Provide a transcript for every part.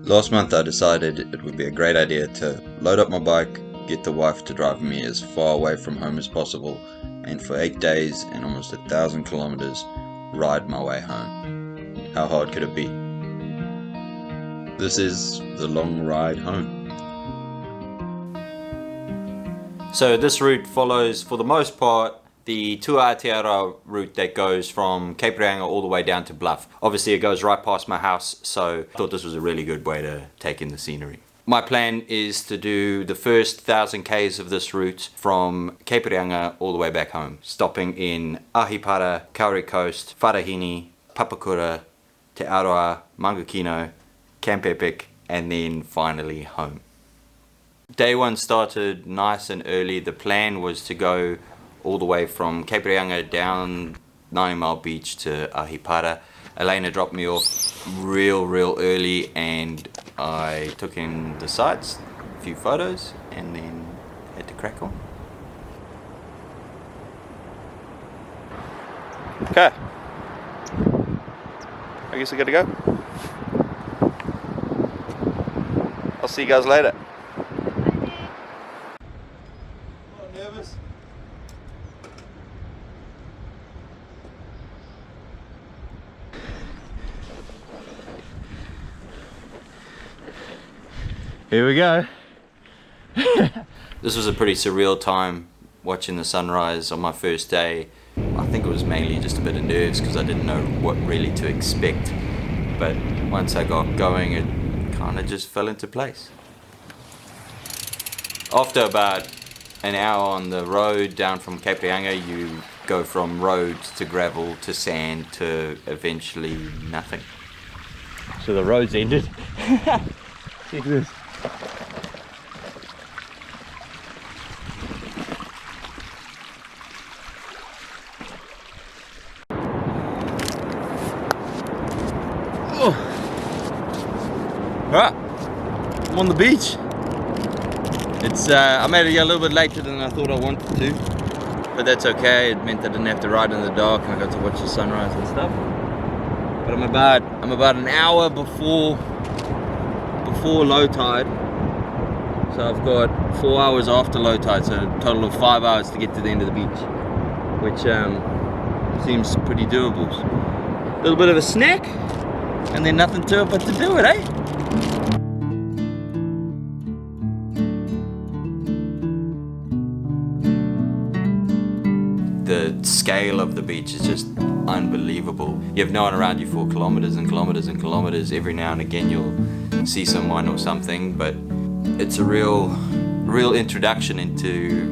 Last month I decided it would be a great idea to load up my bike, get the wife to drive me as far away from home as possible, and for 8 days and almost 1,000 kilometers, ride my way home. How hard could it be? This is the long ride home. So this route follows, for the most part, the Tour Aotearoa route that goes from Cape Reinga all the way down to Bluff. Obviously it goes right past my house, so I thought this was a really good way to take in the scenery. My plan is to do the first 1,000 k's of this route from Cape Reinga all the way back home, stopping in Ahipara, Kauri Coast, Wharahini, Papakura, Te Aroa, Mangakino, Camp Epic, and then finally home. Day one started nice and early. The plan was to go all the way from Cape Reinga down 90 Mile Beach to Ahipara. Elena dropped me off real early and I took in the sights, a few photos, and then had to crack on. Okay, I guess we gotta go. I'll see you guys later. Nervous? Here we go. This was a pretty surreal time watching the sunrise on my first day. I think it was mainly just a bit of nerves because I didn't know what really to expect. But once I got going, it kind of just fell into place. After about an hour on the road down from Cape Reinga, you go from road to gravel to sand to eventually nothing. So the road's ended. Check this. Oh. Alright, I'm on the beach. I made it a little bit later than I thought I wanted to, but that's okay. It meant I didn't have to ride in the dark and I got to watch the sunrise and stuff. But I'm about an hour before low tide, so I've got 4 hours after low tide, so a total of 5 hours to get to the end of the beach, which seems pretty doable. A little bit of a snack, and then nothing to it but to do it, eh? The scale of the beach is just unbelievable. You have no one around you for kilometers and kilometers and kilometers. Every now and again you'll see someone or something, but it's a real introduction into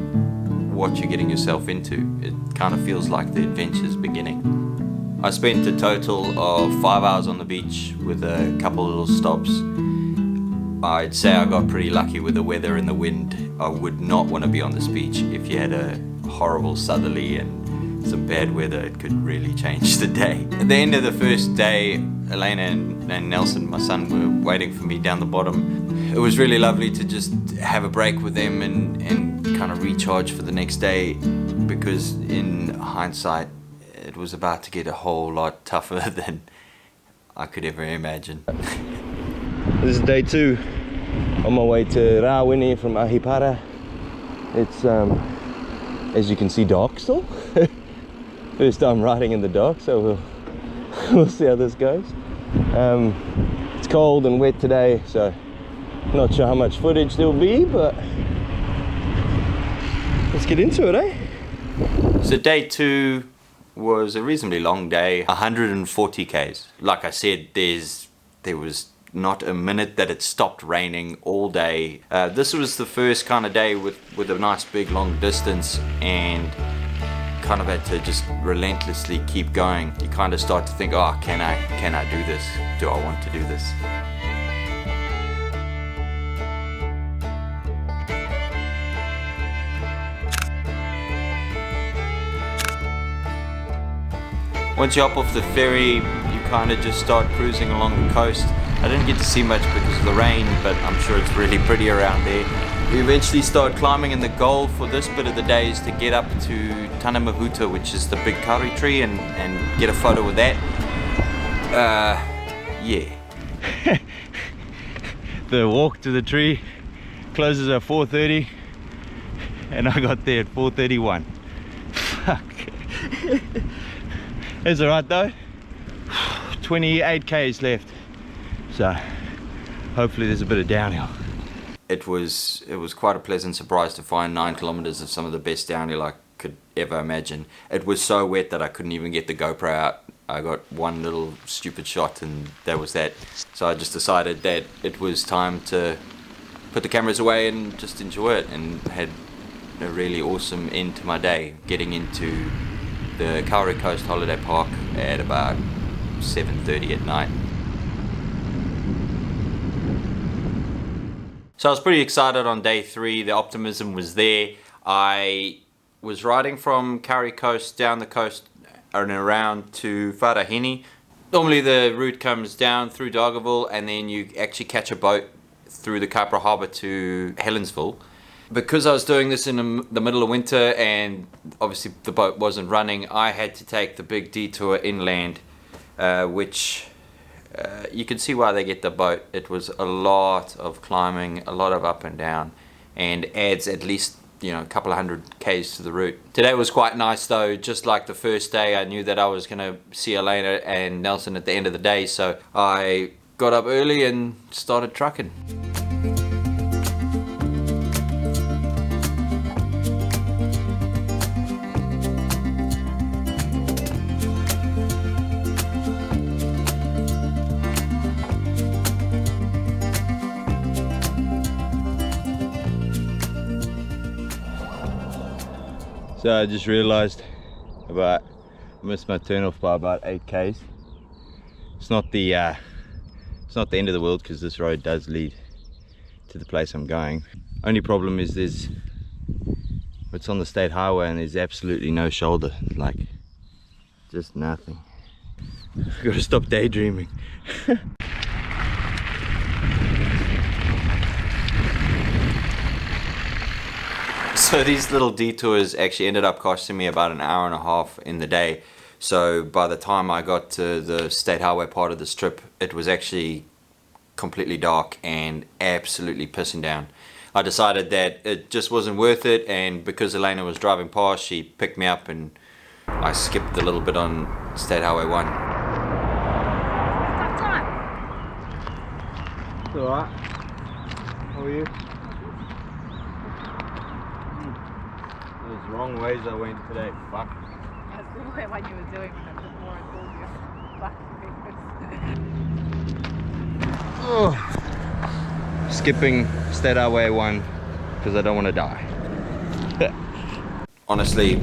what you're getting yourself into. It kind of feels like the adventure's beginning. I spent a total of 5 hours on the beach with a couple of little stops. I'd say I got pretty lucky with the weather and the wind. I would not want to be on this beach if you had a horrible southerly and some bad weather. It could really change the day. At the end of the first day, Elena and Nelson, my son, were waiting for me down the bottom. It was really lovely to just have a break with them and kind of recharge for the next day, because in hindsight it was about to get a whole lot tougher than I could ever imagine. This is day 2 on my way to Rawene from Ahipara. It's as you can see, dark still. First time riding in the dark, so we'll see how this goes. It's cold and wet today, so not sure how much footage there'll be, but let's get into it, eh? So day 2 was a reasonably long day, 140 k's. Like I said, there was not a minute that it stopped raining all day. This was the first kind of day with a nice big long distance, and kind of had to just relentlessly keep going. You kind of start to think, oh, can I do this? Do I want to do this? Once you hop off the ferry, you kind of just start cruising along the coast. I didn't get to see much because of the rain, but I'm sure it's really pretty around there. We eventually start climbing, and the goal for this bit of the day is to get up to Taumarunui, which is the big kauri tree, and get a photo with that. Yeah. The walk to the tree closes at 4:30 and I got there at 4:31. Fuck. It's alright though. 28 k's left, so hopefully there's a bit of downhill. It was quite a pleasant surprise to find 9 kilometers of some of the best downhill I could ever imagine. It was so wet that I couldn't even get the GoPro out. I got one little stupid shot and that was that. So I just decided that it was time to put the cameras away and just enjoy it, and had a really awesome end to my day, getting into the Kauri Coast Holiday Park at about 7:30 at night. So I was pretty excited on day 3. The optimism was there. I was riding from Kauri Coast down the coast and around to Wharahini. Normally the route comes down through Dargaville and then you actually catch a boat through the Kaipara Harbour to Helensville. Because I was doing this in the middle of winter and obviously the boat wasn't running, I had to take the big detour inland, which you can see why they get the boat. It was a lot of climbing, a lot of up and down, and adds at least, you know, a couple of 100 k's to the route. Today was quite nice though. Just like the first day, I knew that I was going to see Elena and Nelson at the end of the day, so I got up early and started trucking. So I just realized I missed my turn off by about 8 k's. It's not the end of the world because this road does lead to the place I'm going. Only problem is it's on the state highway and there's absolutely no shoulder, like just nothing. I've got to stop daydreaming. So these little detours actually ended up costing me about an hour and a half in the day. So by the time I got to the state highway part of this trip, it was actually completely dark and absolutely pissing down. I decided that it just wasn't worth it, and because Elena was driving past, she picked me up and I skipped a little bit on State Highway 1. Tough time. It's alright. How are you? Those wrong ways I went today, fuck. That's the way what you were doing them before I told you. Fuck. Oh. Skipping State Highway 1 because I don't want to die. Honestly,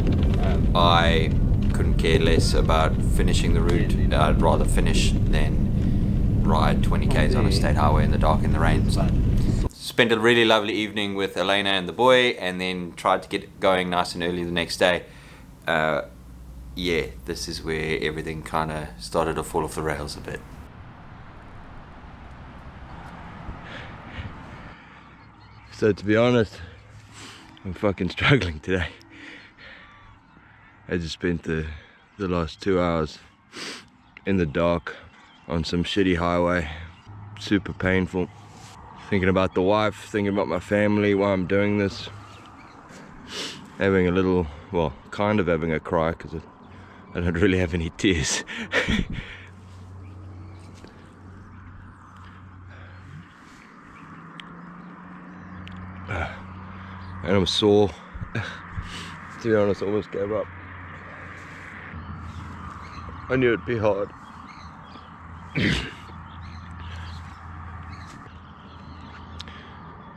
I couldn't care less about finishing the route. I'd rather finish than ride 20 k's on a state highway in the dark in the rain. So spent a really lovely evening with Elena and the boy, and then tried to get going nice and early the next day. Yeah, this is where everything kind of started to fall off the rails a bit. So to be honest, I'm fucking struggling today. I just spent the last 2 hours in the dark on some shitty highway. Super painful. Thinking about the wife, thinking about my family while I'm doing this. Having a little, well, kind of having a cry because I don't really have any tears. And I'm sore. To be honest, I almost gave up. I knew it'd be hard.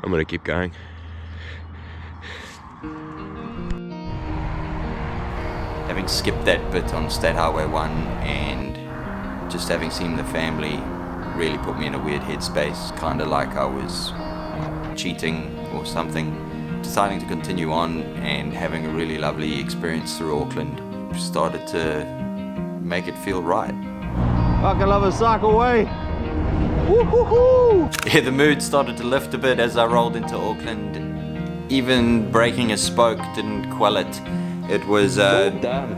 I'm gonna keep going. Having skipped that bit on State Highway 1 and just having seen the family really put me in a weird headspace, kind of like I was cheating or something. Deciding to continue on and having a really lovely experience through Auckland started to make it feel right. Fucking love a cycle way. Woo-hoo-hoo! Yeah, the mood started to lift a bit as I rolled into Auckland. Even breaking a spoke didn't quell it, It was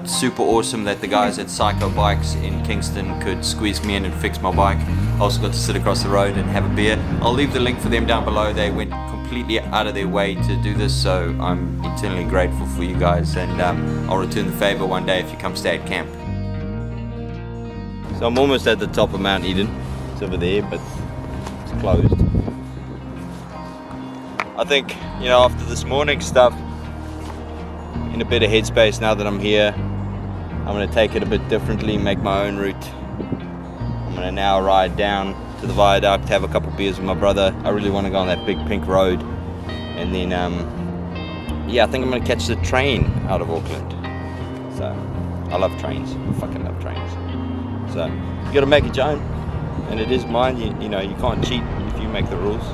super awesome that the guys at Psycho Bikes in Kingston could squeeze me in and fix my bike. I also got to sit across the road and have a beer. I'll leave the link for them down below. They went completely out of their way to do this, so I'm eternally grateful for you guys, and I'll return the favor one day if you come stay at camp. So I'm almost at the top of Mount Eden. It's over there, but it's closed. I think, you know, after this morning stuff, in a better headspace now that I'm here. I'm going to take it a bit differently, make my own route. I'm going to now ride down to the viaduct, have a couple beers with my brother. I really want to go on that big pink road. And then, yeah, I think I'm going to catch the train out of Auckland. So, I love trains. I fucking love trains. So, you got to make it your own. And it is mine. You know, you can't cheat if you make the rules.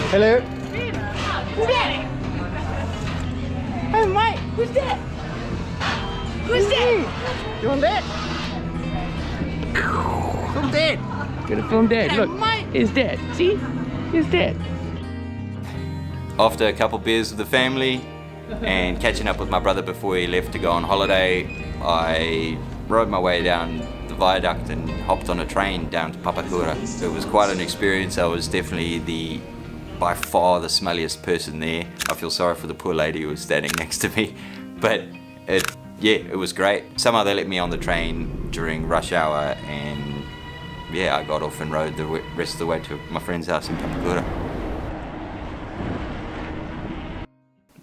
Hello. Who's that? Hey, Mike. Who's that? Who's that? You want that? Film Dad. Gotta film Dad. Look, here's Dad. See? Here's Dad. After a couple beers with the family and catching up with my brother before he left to go on holiday, I rode my way down the viaduct and hopped on a train down to Papakura. It was quite an experience. I was definitely by far the smelliest person there. I feel sorry for the poor lady who was standing next to me, but it was great. Somehow they let me on the train during rush hour, and yeah, I got off and rode the rest of the way to my friend's house in Papakura.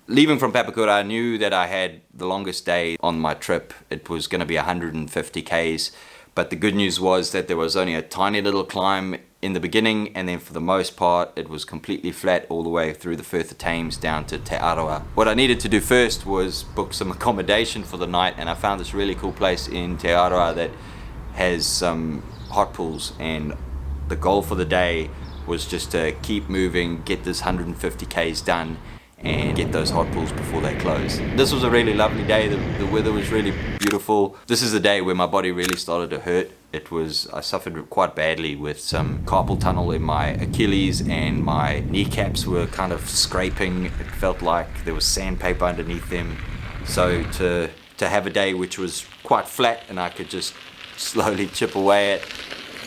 Leaving from Papakura, I knew that I had the longest day on my trip. It was going to be 150 Ks, but the good news was that there was only a tiny little climb in the beginning, and then for the most part it was completely flat all the way through the Firth of Thames down to Te Aroa. What I needed to do first was book some accommodation for the night, and I found this really cool place in Te Aroa that has some hot pools, and the goal for the day was just to keep moving, get this 150 Ks done, and get those hot pools before they close. This was a really lovely day. The weather was really beautiful. This is the day where my body really started to hurt. I suffered quite badly with some carpal tunnel in my Achilles, and my kneecaps were kind of scraping. It felt like there was sandpaper underneath them. So to have a day which was quite flat and I could just slowly chip away at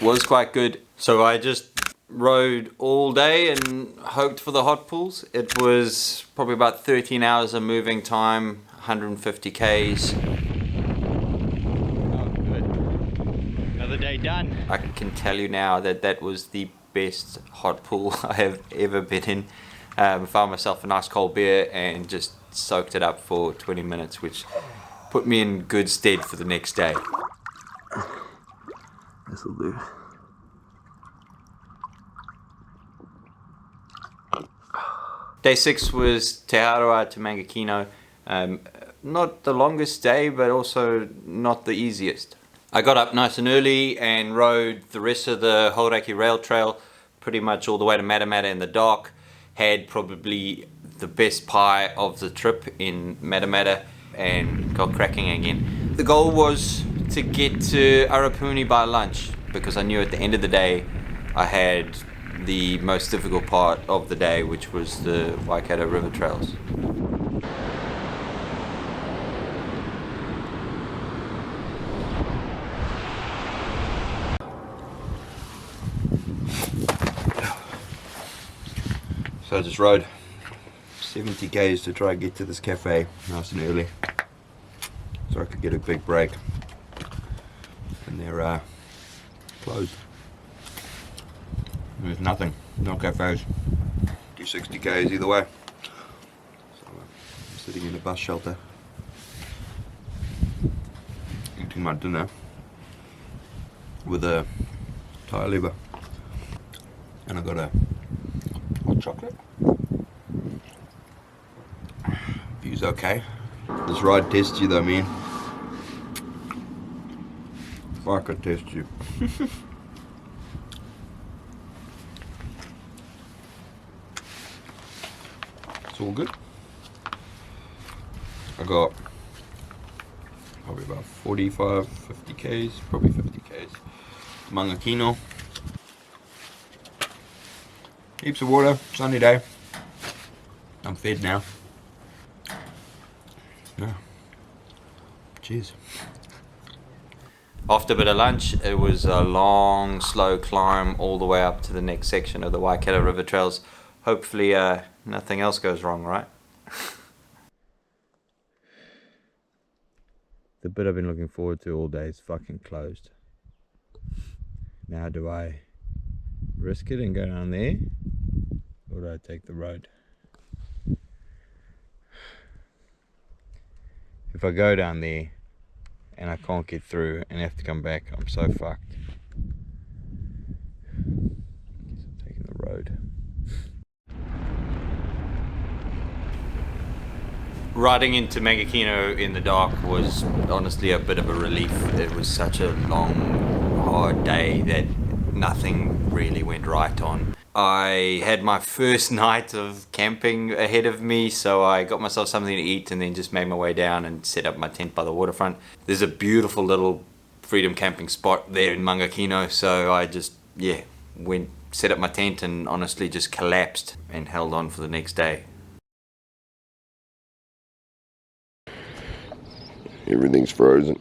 was quite good. So I just rode all day and hoped for the hot pools. It was probably about 13 hours of moving time, 150 Ks. Another day done. I can tell you now that that was the best hot pool I have ever been in. Found myself a nice cold beer and just soaked it up for 20 minutes, which put me in good stead for the next day. This'll do. Day 6 was Te Aroa to Mangakino. Not the longest day, but also not the easiest. I got up nice and early and rode the rest of the Hauraki Rail Trail pretty much all the way to Matamata in the dark. Had probably the best pie of the trip in Matamata and got cracking again. The goal was to get to Arapuni by lunch, because I knew at the end of the day I had the most difficult part of the day, which was the Waikato river trails. So I just rode 70 Ks to try and get to this cafe nice and early, so I could get a big break. And they're closed. There's nothing, no cafes. Do 60 Ks either way. So I'm sitting in a bus shelter, eating my dinner with a tire lever, and I got a hot chocolate. View's okay. This ride tests you though, man. If I could test you. it's all good. I got probably about 45, 50 Ks, probably 50 Ks. Manga kino. Heaps of water, sunny day. I'm fed now. Yeah. Cheers. After a bit of lunch, it was a long, slow climb all the way up to the next section of the Waikato River Trails. Hopefully nothing else goes wrong, right? The bit I've been looking forward to all day is fucking closed. Now do I risk it and go down there, or do I take the road? If I go down there and I can't get through and have to come back, I'm so fucked. Guess I'm taking the road. Riding into Mangakino in the dark was honestly a bit of a relief. It was such a long, hard day that nothing really went right on. I had my first night of camping ahead of me, so I got myself something to eat and then just made my way down and set up my tent by the waterfront. There's a beautiful little freedom camping spot there in Mangakino, so I just, went, set up my tent and honestly just collapsed and held on for the next day. Everything's frozen.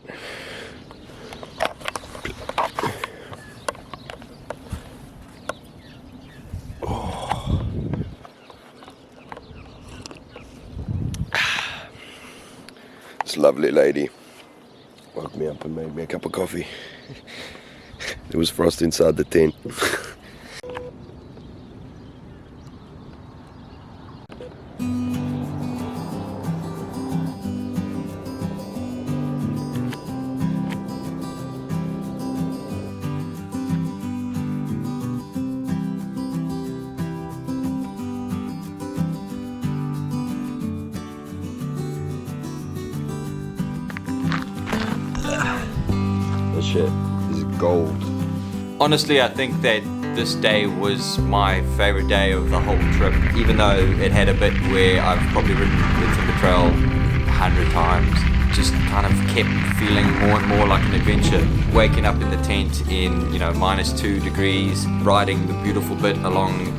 This lovely lady woke me up and made me a cup of coffee. There was frost inside the tent. This shit is gold. Honestly, I think that this day was my favorite day of the whole trip, even though it had a bit where I've probably ridden the timber trail 100 times. Just kind of kept feeling more and more like an adventure. Waking up in the tent in, -2 degrees, riding the beautiful bit along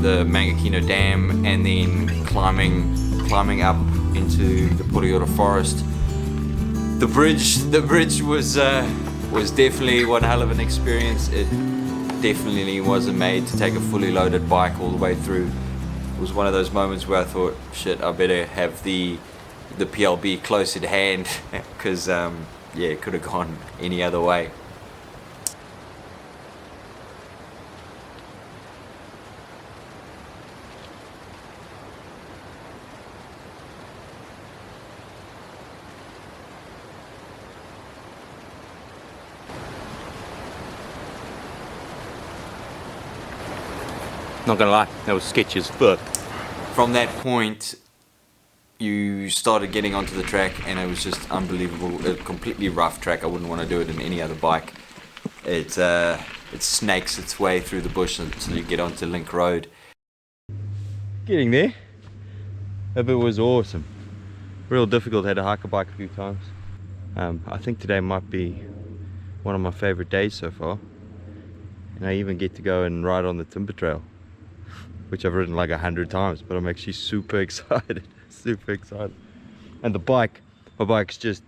the Mangakino Dam, and then climbing up into the Poriora forest. The bridge was definitely one hell of an experience. It definitely wasn't made to take a fully loaded bike all the way through. It was one of those moments where I thought, shit, I better have the PLB close at hand, because it could have gone any other way. Not gonna lie, that was sketchy as fuck. From that point, you started getting onto the track, and it was just unbelievable. A completely rough track. I wouldn't want to do it in any other bike. It snakes its way through the bush until you get onto Link Road. Getting there, that bit was awesome. Real difficult. Had to hike a bike a few times. I think today might be one of my favorite days so far, and I even get to go and ride on the timber trail, which I've ridden like 100 times, but I'm actually super excited. Super excited. And my bike's just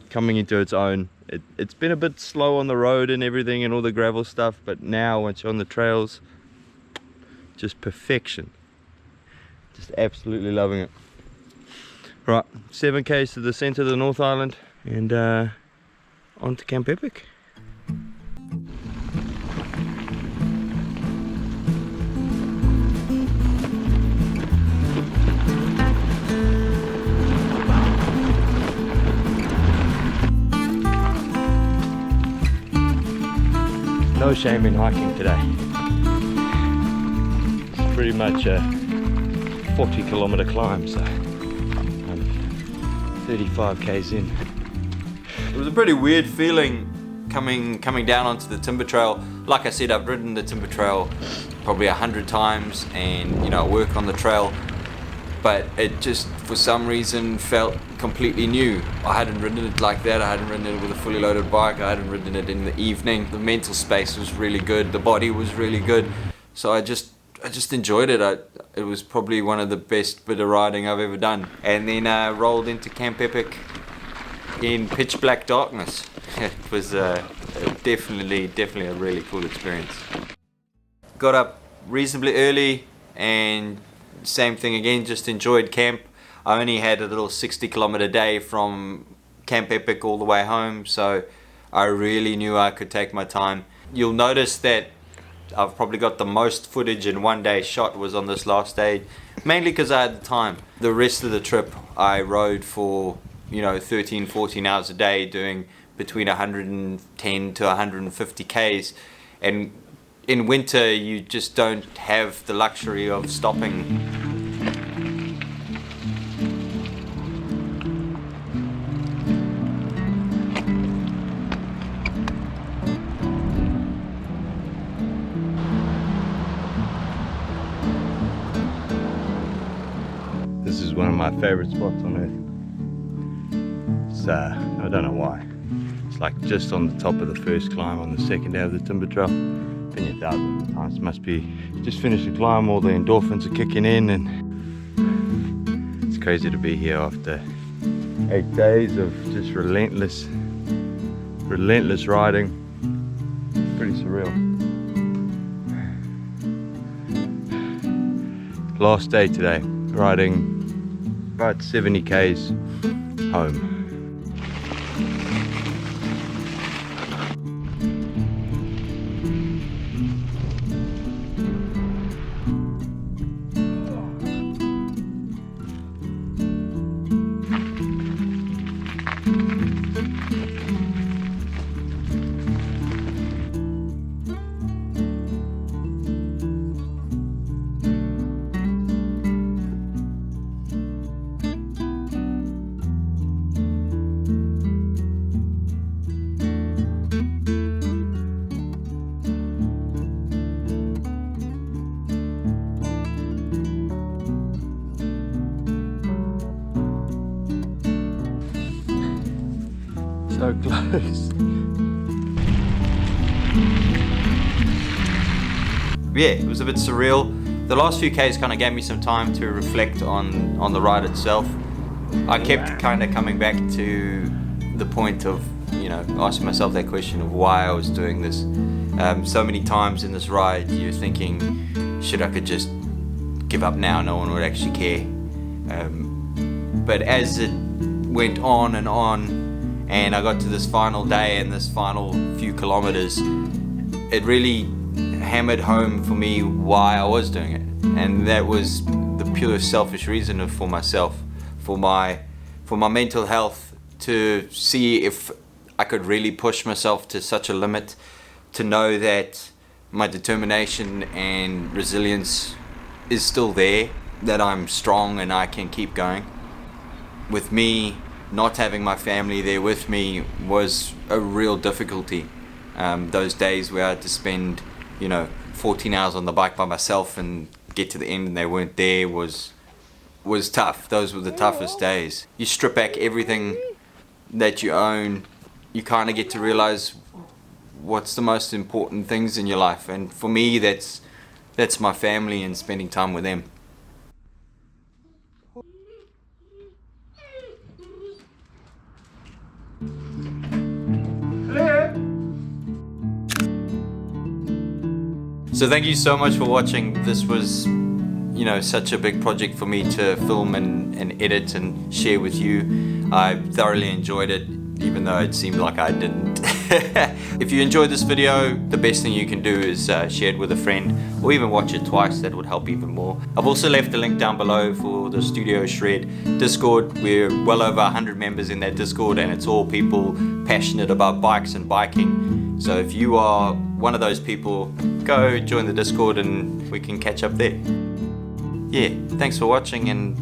coming into its own. It's been a bit slow on the road and everything and all the gravel stuff, but now once you're on the trails, just perfection. Just absolutely loving it. Right, 7 k's to the centre of the North Island, and on to Camp Epic. No shame in hiking today. It's pretty much a 40-kilometer climb, so I'm 35 k's in. It was a pretty weird feeling coming down onto the timber trail. Like I said, I've ridden the timber trail probably 100 times, and I work on the trail, but it just for some reason felt completely new. I hadn't ridden it like that. I hadn't ridden it with a fully loaded bike. I hadn't ridden it in the evening. The mental space was really good. The body was really good. So I just enjoyed it. It was probably one of the best bit of riding I've ever done. And then I rolled into Camp Epic in pitch black darkness. It was definitely a really cool experience. Got up reasonably early and same thing again, just enjoyed camp. I only had a little 60-kilometer day from Camp Epic all the way home, so I really knew I could take my time. You'll notice that I've probably got the most footage in one day shot was on this last day, mainly because I had the time. The rest of the trip I rode for 13-14 hours a day, doing between 110 to 150 Ks, and in winter you just don't have the luxury of stopping. This is one of my favorite spots on earth. It's I don't know why. It's like just on the top of the first climb on the second day of the timber trail. Been here thousands of times. Must be just finished the climb, all the endorphins are kicking in, and it's crazy to be here after 8 days of just relentless riding. Pretty surreal. Last day today, riding about 70 Ks home. So close. Yeah, it was a bit surreal. The last few Ks kind of gave me some time to reflect on the ride itself. I kept kind of coming back to the point of, asking myself that question of why I was doing this. So many times in this ride, you're thinking, shit, I could just give up now, no one would actually care. But as it went on, and I got to this final day and this final few kilometers, it really hammered home for me why I was doing it. And that was the pure selfish reason for myself, for my mental health, to see if I could really push myself to such a limit, to know that my determination and resilience is still there, that I'm strong and I can keep going. With me, not having my family there with me was a real difficulty. Those days where I had to spend 14 hours on the bike by myself and get to the end and they weren't there was tough. Those were the toughest days. You strip back everything that you own, you kind of get to realize what's the most important things in your life, and for me that's my family and spending time with them. So thank you so much for watching. This was, such a big project for me to film and edit and share with you. I thoroughly enjoyed it, even though it seemed like I didn't. If you enjoyed this video, the best thing you can do is share it with a friend, or even watch it twice. That would help even more. I've also left a link down below for the Studio Shred Discord. We're well over 100 members in that Discord, and it's all people passionate about bikes and biking. So if you are one of those people, go join the Discord and we can catch up there. Yeah, thanks for watching, and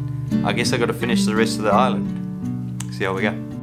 I guess I got to finish the rest of the island. See how we go.